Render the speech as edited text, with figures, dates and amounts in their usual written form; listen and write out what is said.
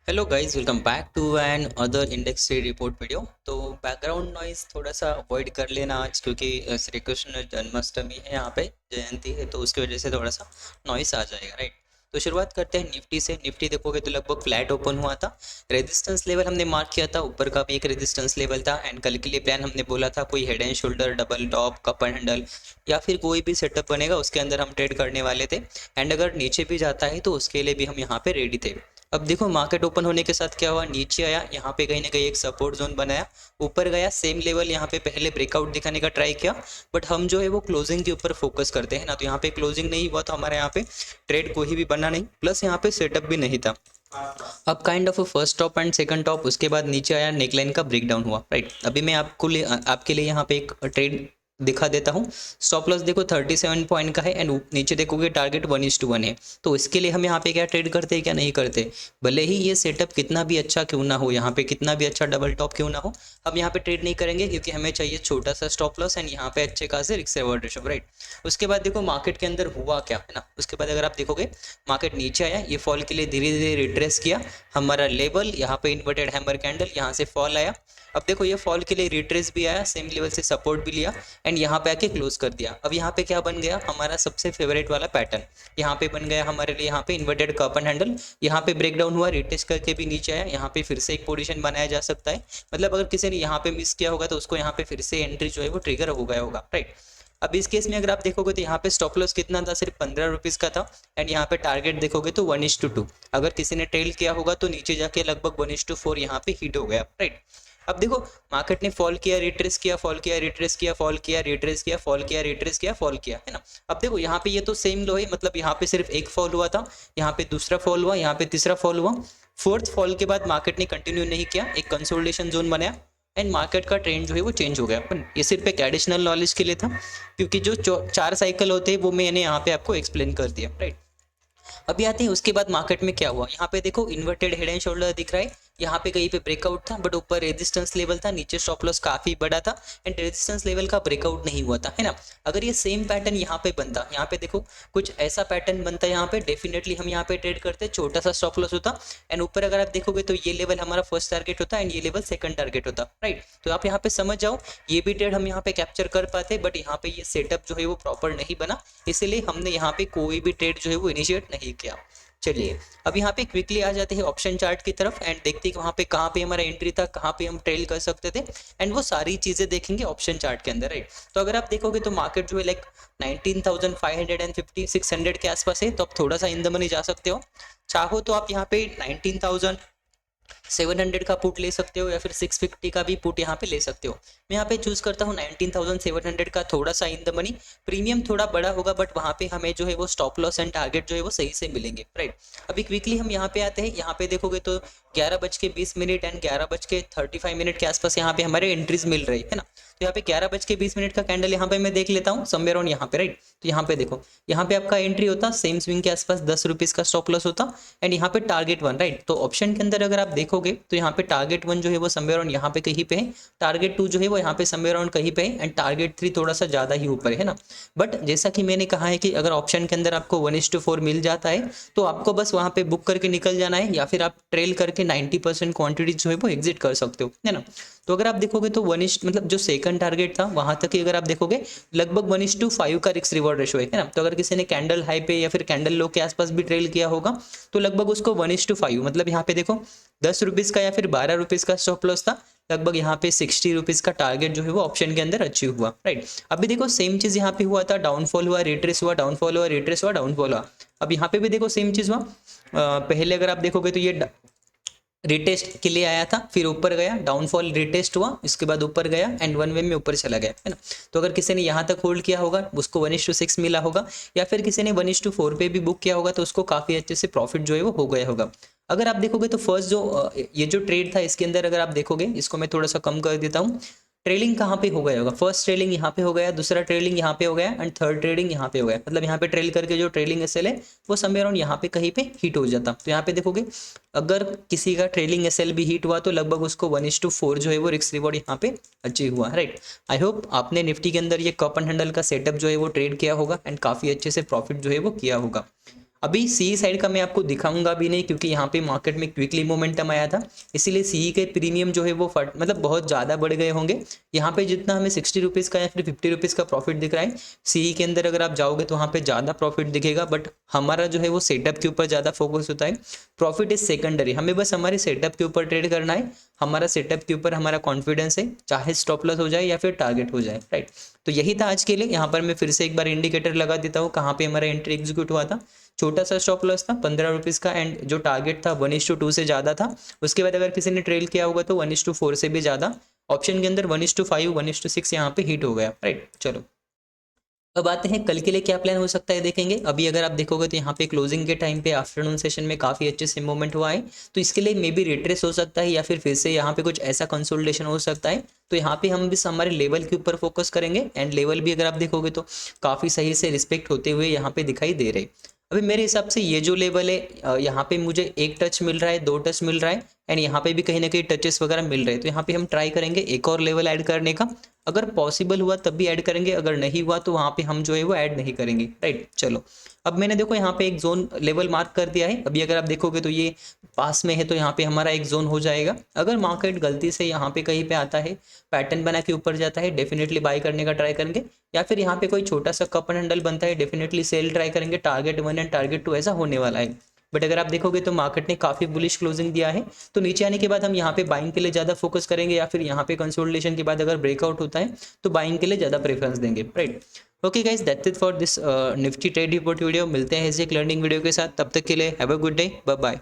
Hello guys, welcome back to another index day report video. तो background noise थोड़ा सा avoid कर लेना आज, क्योंकि श्री कृष्ण जन्माष्टमी है, यहाँ पे जयंती है, तो उसकी वजह से थोड़ा सा नॉइस आ जाएगा, राइट। तो शुरुआत करते हैं निफ्टी से। निफ्टी देखोगे तो लगभग फ्लैट ओपन हुआ था। रेजिस्टेंस लेवल हमने मार्क किया था, ऊपर का भी एक रेजिस्टेंस लेवल था। एंड कल के लिए प्लान हमने बोला था कोई head and shoulder, double top, cup and handle या फिर कोई भी सेटअप बनेगा उसके अंदर हम ट्रेड करने वाले थे। एंड अगर नीचे भी जाता है तो उसके लिए भी हम यहाँ पे रेडी थे। अब देखो मार्केट ओपन होने के साथ क्या हुआ, नीचे आया, यहाँ पे कहीं ना कहीं एक सपोर्ट जोन बनाया, ऊपर गया, सेम लेवल यहाँ पे पहले ब्रेकआउट दिखाने का ट्राई किया। बट हम जो है वो क्लोजिंग के ऊपर फोकस करते हैं ना, तो यहाँ पे क्लोजिंग नहीं हुआ तो हमारे यहाँ पे ट्रेड कोई भी बना नहीं, प्लस यहाँ पे सेटअप भी नहीं था। अब kind of first top and second top, उसके बाद नीचे आया, नेकलाइन का ब्रेकडाउन हुआ, राइट। अभी मैं आपके लिए यहाँ पे एक ट्रेड दिखा देता हूँ। स्टॉप लॉस देखो 37 पॉइंट का है, एंड नीचे देखोगे टारगेट 1:1 है। तो इसके लिए हम यहाँ पे क्या ट्रेड करते हैं क्या नहीं करते, भले ही ये सेटअप कितना भी अच्छा क्यों ना हो, यहाँ पे कितना भी अच्छा डबल टॉप क्यों ना हो, हम यहाँ पे ट्रेड नहीं करेंगे, क्योंकि हमें चाहिए छोटा सा स्टॉप लॉस एंड यहाँ पे अच्छे खासे रिस्क रिवॉर्ड रेशो, राइट। उसके बाद देखो मार्केट के अंदर हुआ क्या है ना, उसके बाद अगर आप देखोगे मार्केट नीचे आया, ये फॉल के लिए धीरे धीरे रिट्रेस किया, हमारा लेवल यहाँ पे इन्वर्टेड हैमर कैंडल, यहाँ से फॉल आया। अब देखो ये फॉल के लिए रिट्रेस भी आया, सेम लेवल से सपोर्ट भी लिया, एंड यहाँ पे आके क्लोज कर दिया। अब यहाँ पे क्या बन गया, हमारा सबसे फेवरेट वाला पैटर्न यहाँ पे बन गया हमारे लिए, यहाँ पे इन्वर्टेड कप एंड हैंडल, यहाँ पे ब्रेकडाउन हुआ, रिटेस्ट करके भी नीचे आया, यहाँ पे फिर से एक पोजीशन बनाया जा सकता है। मतलब अगर किसी ने यहाँ पे मिस किया होगा तो उसको यहाँ पे फिर से एंट्री जो है वो ट्रिगर हो गया होगा, राइट। अब इस केस में अगर आप देखोगे तो यहाँ पे स्टॉप लॉस कितना था, सिर्फ 15 रुपीज़ का था। एंड यहाँ पे टारगेट देखोगे तो 1:2। अगर किसी ने ट्रेल किया होगा तो नीचे जाके लगभग 1:4 यहाँ पे हिट हो गया, राइट। अब देखो मार्केट ने फॉल किया, रिट्रेस किया, फॉल किया, रिट्रेस किया, फॉल किया, रिट्रेस किया, फॉल किया, रिट्रेस किया, फॉल किया, है ना। अब देखो यहाँ पे ये तो सेम लो है, मतलब यहाँ पे सिर्फ एक फॉल हुआ था, यहाँ पे दूसरा फॉल हुआ, यहाँ पे तीसरा फॉल हुआ। फोर्थ फॉल के बाद मार्केट ने कंटिन्यू नहीं किया, एक कंसोलिडेशन जोन बनाया, एंड मार्केट का ट्रेंड जो है वो चेंज हो गया। पर ये सिर्फ एक एडिशनल नॉलेज के लिए था, क्योंकि जो चार साइकिल होते हैं वो मैंने यहाँ पे आपको एक्सप्लेन कर दिया, राइट। अभी आते हैं उसके बाद मार्केट में क्या हुआ। यहाँ पे देखो इन्वर्टेड हेड एंड शोल्डर दिख रहा है, यहाँ पे कहीं पे ब्रेकआउट था, बट ऊपर रेजिस्टेंस लेवल था, नीचे स्टॉप लॉस काफी बड़ा था, एंड रेजिस्टेंस लेवल का ब्रेकआउट नहीं हुआ था, है ना। अगर ये सेम पैटर्न यहाँ पे बनता, यहाँ पे देखो कुछ ऐसा पैटर्न बनता है यहाँ पे, डेफिनेटली हम यहाँ पे ट्रेड करते, छोटा सा स्टॉप लॉस होता, एंड ऊपर अगर आप देखोगे तो ये लेवल हमारा फर्स्ट टारगेट होता एंड ये लेवल सेकंड टारगेट होता, राइट। तो आप यहाँ पे समझ जाओ, ये भी ट्रेड हम यहाँ पे कैप्चर कर पाते, बट यहाँ पे ये सेटअप जो है वो प्रॉपर नहीं बना, इसीलिए हमने यहाँ पे कोई भी ट्रेड जो है वो इनिशिएट नहीं किया। चलिए अब यहाँ पे क्विकली आ जाते हैं ऑप्शन चार्ट की तरफ, एंड देखते हैं वहाँ पे कहाँ पे हमारा एंट्री था, कहाँ पे हम ट्रेल कर सकते थे, एंड वो सारी चीज़ें देखेंगे ऑप्शन चार्ट के अंदर, राइट। तो अगर आप देखोगे तो मार्केट जो है लाइक 19,550 600 के आसपास है, तो आप थोड़ा सा इन द मनी जा सकते हो। चाहो तो आप यहाँ पे 19,700 का पुट ले सकते हो, या फिर 650 का भी पुट यहाँ पे ले सकते हो। मैं यहाँ पे चूज करता हूँ 19,700 का, थोड़ा सा इन द मनी, प्रीमियम थोड़ा बड़ा होगा, बट वहाँ पे हमें जो है वो स्टॉप लॉस एंड टारगेट जो है वो सही से मिलेंगे, राइट। अभी क्विकली हम यहाँ पे आते हैं, यहाँ पे देखोगे तो 11:20 एंड 11:35 के आसपास यहाँ पे हमारे एंट्रीज मिल रही है ना। तो यहाँ पे 11:20 का कैंडल यहाँ पे मैं देख लेता हूँ समवेयर ऑन यहाँ पे, राइट। तो यहाँ पे देखो, यहाँ पे आपका एंट्री होता सेम स्विंग के आसपास, 10 रुपीज़ का स्टॉप लॉस होता, एंड यहाँ पे टारगेट 1, राइट। तो ऑप्शन के अंदर अगर आप देखोगे तो यहाँ पे टारगेट 1 जो है वो समवेयर ऑन यहाँ पे कहीं पे है, टारगेट 2 जो है वो यहाँ पे समवेयर ऑन कहीं पे है, एंड टारगेट 3 थोड़ा सा ज़्यादा ही ऊपर है ना। बट जैसा कि मैंने कहा है कि अगर ऑप्शन के अंदर आपको 1:4 मिल जाता है तो आपको बस वहाँ पे बुक करके निकल जाना है, या फिर आप ट्रेल करके 90% क्वांटिटी जो है वो एग्जिट कर सकते हो, है ना। तो अगर आप देखोगे तो मतलब जो सेकंड टारगेट था वहां तक ही अगर आप देखोगे लगभग 1:5 का रिस्क रिवॉर्ड रेशो है ना। तो अगर किसी ने कैंडल हाई पे या फिर कैंडल लो के आसपास भी ट्रेल किया होगा तो लगभग उसको 1:5, मतलब यहाँ पे देखो 10 रुपीज़ का या फिर 12 रुपीज़ का स्टॉप लॉस था, लगभग यहाँ पे 60 रुपीज़ का टारगेट जो है वो ऑप्शन के अंदर अचीव हुआ, राइट। अभी देखो सेम चीज यहाँ पे हुआ था, डाउनफॉल हुआ, रिट्रेस हुआ, डाउनफॉल हुआ, रिट्रेस हुआ, डाउनफॉल हुआ। अब यहाँ पे भी देखो सेम चीज हुआ। पहले अगर आप देखोगे तो ये रिटेस्ट के लिए आया था, फिर ऊपर गया, डाउनफॉल रिटेस्ट हुआ, इसके बाद ऊपर गया, एंड वन वे में ऊपर चला गया, है ना। तो अगर किसी ने यहाँ तक होल्ड किया होगा उसको 1:6 मिला होगा, या फिर किसी ने 1:4 पे भी बुक किया होगा तो उसको काफ़ी अच्छे से प्रॉफिट जो है वो हो गया होगा। अगर आप देखोगे तो फर्स्ट जो ये जो ट्रेड था इसके अंदर अगर आप देखोगे, इसको मैं थोड़ा सा कम कर देता हूँ, ट्रेलिंग कहाँ पे हो गया होगा, फर्स्ट ट्रेलिंग यहाँ पे हो गया, दूसरा ट्रेलिंग यहाँ पे हो गया, एंड थर्ड ट्रेडिंग यहाँ पे हो गया, मतलब यहाँ पे ट्रेल करके जो ट्रेलिंग एसएल है वो समवेयर अराउंड यहाँ पे कहीं पे हिट हो जाता। तो यहाँ पे देखोगे अगर किसी का ट्रेलिंग एसएल भी हिट हुआ तो लगभग उसको 1:4 जो है वो रिस्क रिवॉर्ड यहाँ पे अचीव हुआ, राइट। आई होप आपने निफ्टी के अंदर ये कप एंड हैंडल का सेटअप जो है वो ट्रेड किया होगा, एंड काफ़ी अच्छे से प्रॉफिट जो है वो किया होगा। अभी सी साइड का मैं आपको दिखाऊंगा भी नहीं, क्योंकि यहाँ पे मार्केट में क्विकली मोमेंटम आया था, इसीलिए सी के प्रीमियम जो है वो मतलब बहुत ज़्यादा बढ़ गए होंगे। यहाँ पे जितना हमें 60 रुपीज़ का या फिर 50 रुपीज़ का प्रॉफिट दिख रहा है, सी के अंदर अगर आप जाओगे तो वहाँ पे ज़्यादा प्रॉफिट दिखेगा, बट हमारा जो है वो सेटअप के ऊपर ज़्यादा फोकस होता है। प्रॉफिट इज सेकेंडरी, हमें बस हमारे सेटअप के ऊपर ट्रेड करना है, हमारा सेटअप के ऊपर हमारा कॉन्फिडेंस है, चाहे स्टॉप लॉस हो जाए या फिर टारगेट हो जाए, राइट। तो यही था आज के लिए। यहाँ पर मैं फिर से एक बार इंडिकेटर लगा देता हूँ कहाँ पे हमारा एंट्री एग्जीक्यूट हुआ था। छोटा सा स्टॉप लॉस था 15 रुपीज़ का, एंड जो टारगेट था 1:2 से ज़्यादा था। उसके बाद अगर किसी ने ट्रेल किया होगा तो 1:4 से भी ज़्यादा, ऑप्शन के अंदर 1:5 1:6 यहाँ पे हिट हो गया, राइट। चलो अब आते हैं कल के लिए क्या प्लान हो सकता है, देखेंगे। अभी अगर आप देखोगे तो यहाँ पे क्लोजिंग के टाइम पे आफ्टरनून सेशन में काफ़ी अच्छे से मूवमेंट हुआ है, तो इसके लिए मे बी रिट्रेस हो सकता है या फिर से यहाँ पे कुछ ऐसा कंसोलिडेशन हो सकता है। तो यहाँ पे हम बस हमारे लेवल के ऊपर फोकस करेंगे, एंड लेवल भी अगर आप देखोगे तो काफ़ी सही से रिस्पेक्ट होते हुए यहाँ पे दिखाई दे रहे। अभी मेरे हिसाब से ये जो लेवल है, यहाँ पे मुझे एक टच मिल रहा है, 2 टच मिल रहा है, एंड यहाँ पे भी कहीं ना कहीं टचेस वगैरह मिल रहे हैं। तो यहाँ पे हम ट्राई करेंगे एक और लेवल ऐड करने का, अगर पॉसिबल हुआ तब भी ऐड करेंगे, अगर नहीं हुआ तो वहाँ पे हम जो है वो ऐड नहीं करेंगे, राइट। चलो अब मैंने देखो यहाँ पे एक जोन लेवल मार्क कर दिया है। अभी अगर आप देखोगे तो ये पास में है, तो यहाँ पे हमारा एक जोन हो जाएगा। अगर मार्केट गलती से यहाँ पे कहीं पे आता है, पैटर्न बना के ऊपर जाता है, डेफिनेटली बाय करने का ट्राई करेंगे, या फिर यहाँ पे कोई छोटा सा कप एंड हैंडल बनता है, डेफिनेटली सेल ट्राई करेंगे। टारगेट 1 एंड टारगेट 2 ऐसा होने वाला है। बट अगर आप देखोगे तो मार्केट ने काफ़ी बुलिश क्लोजिंग दिया है, तो नीचे आने के बाद हम यहाँ पे बाइंग के लिए ज़्यादा फोकस करेंगे, या फिर यहाँ पे कंसोलिडेशन के बाद अगर ब्रेकआउट होता है तो बाइंग के लिए ज़्यादा प्रेफरेंस देंगे, right. Okay guys, that's it for this Nifty trade report video. मिलते हैं ऐसे एक लर्निंग वीडियो के साथ, तब तक के लिए have a good day, bye bye.